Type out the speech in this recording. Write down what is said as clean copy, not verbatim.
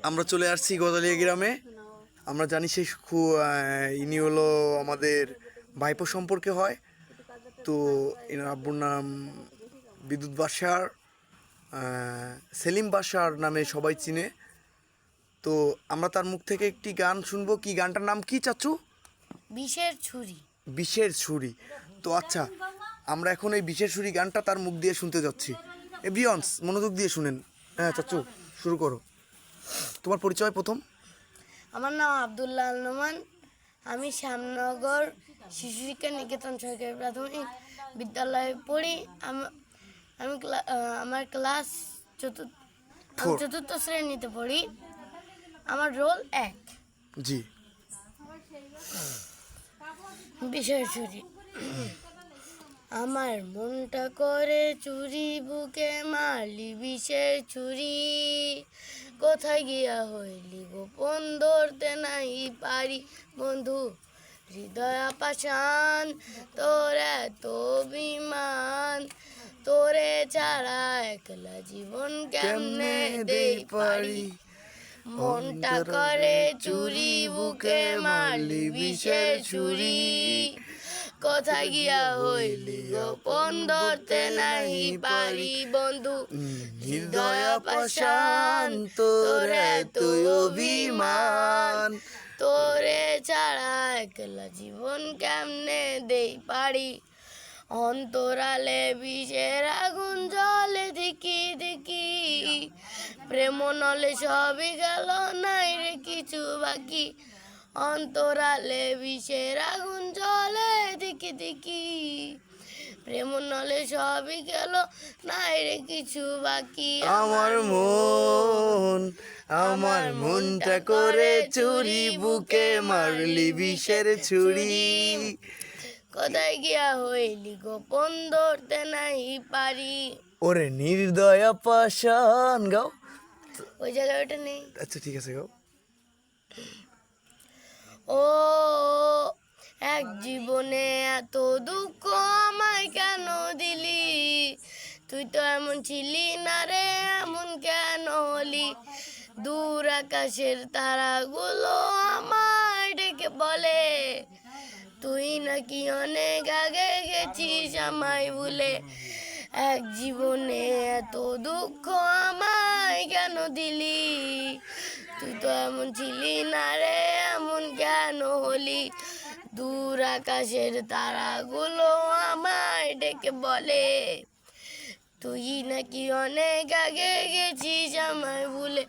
আমরা চলে আসছি গজালিয়া গ্রামে। আমরা জানি সেই ইনি হলো আমাদের ভাইপো সম্পর্কে হয়। তো এনার আব্বুর নাম বিদ্যুৎ বাসার, সেলিম বাসার নামে সবাই চিনে। তো আমরা তার মুখ থেকে একটি গান শুনবো। কি গানটার নাম কি চাচু? বিষের ছুরি। বিষের ছুরি। তো আচ্ছা, আমরা এখন এই বিষের ছুরি গানটা তার মুখ দিয়ে শুনতে যাচ্ছি। এভিয়ন্স মনোযোগ দিয়ে শুনেন। হ্যাঁ চাচু, শুরু করো। তোমার পরিচয় প্রথম। আমার নাম আব্দুল্লাহ আল নোমান। আমি শ্যামনগর শিশু শিক্ষা নিকেতন সরকারি প্রাথমিক বিদ্যালয়ে পড়ি। আমার ক্লাস চতুর্থ শ্রেণীতে পড়ি। আমার রোল 1। জি। বিষের ছুরি। আমার মনটা করে চুরি, বুকে মারলি বিষের ছুরি, কোথায় গিয়া হইলি গোপন ধরতে নাই পারি বন্ধু, হৃদয় পাষাণ তোর এত অভিমান, তোরে ছাড়া একলা জীবন কেমনে দেই পারি, মনটা করে চুরি, বুকে মারলি বিষের ছুরি, কোথায় গিয়া হইলি গোপন ধরতে নাই পারি বন্ধু, হৃদয় পাষাণ তোর এত অভিমান, তোরে ছাড়া একলা জীবন কেমনে দেই পারি, অন্তরালে বিষের আগুন জ্বলে দেখি দেখি, প্রেম নলে সবই গেল নাই রে কিছু বাকি, অন্তরালে বিষের আগুন জ্বলে দেখি দেখি, প্রেম নলে সবই গেল নাই রে কিছু বাকি, আমার মনটা করে চুরি, বুকে মারলি বিষের ছুরি, কোথায় গিয়া হইলি গোপন ধরতে নাই পারি। ওরে নির্দয়া পাষাণ। গাও। ওই জায়গাটা নেই। আচ্ছা ঠিক আছে, গাও। ও এক জীবনে এত দুঃখ আমায় কেন দিলি, তুই তো এমন ছিলি না রে, এমন কেন হলি, দূর আকাশের তারাগুলো আমায় ডেকে বলে, তুই নাকি অনেক আগে গেছিস আমায় ভুলে, এক জীবনে এত দুঃখ আমায় কেন দিলি, তুই তো এমন ছিলি না রে, এমন কেন হলি, দূর আকাশের তারাগুলো আমায় ডেকে বলে, তুই নাকি অনেক আগে গেছিস আমায় ভুলে।